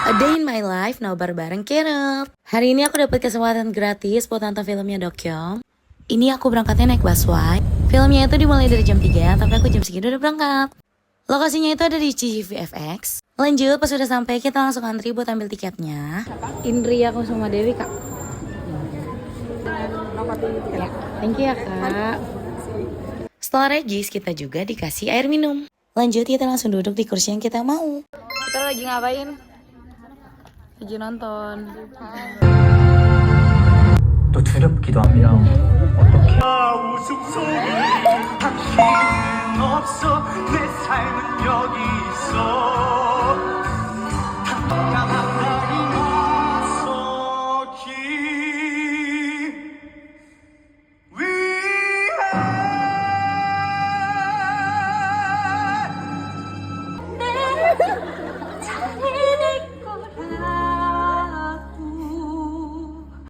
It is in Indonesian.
A Day in My Life nobar bareng Kirep. Hari ini aku dapat kesempatan gratis buat nonton filmnya Dokyong. Ini aku berangkatnya naik busway. Filmnya itu dimulai dari jam 3, tapi aku jam segitu udah berangkat. Lokasinya itu ada di CGVFX. Lanjut, pas udah sampai kita langsung antri buat ambil tiketnya. Indri, aku sama Dewi, Kak. Ya, thank you ya, Kak. Setelah regis, kita juga dikasih air minum. Lanjut, kita langsung duduk di kursi yang kita mau. Kita lagi ngapain? Lagi nonton. 또 두렵기도 합니다. 어떻게? 웃음소리 당신은 없어 내 삶은 여기 있어 당당한 나서기 위해